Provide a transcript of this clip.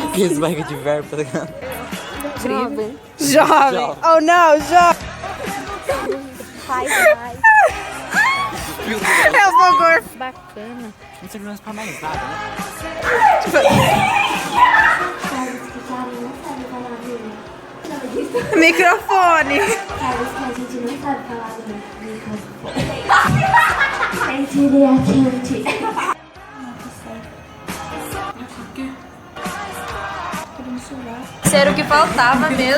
Aqueles barriga de verbo, tá ligado? Jovem. Jovem. Oh, não, jovem. Pai. Eu vou gorfar. Bacana. Não segurança pra mais nada, né? Microfone. Caras que a gente não sabe falar do microfone. É diretamente. Ser o que faltava mesmo.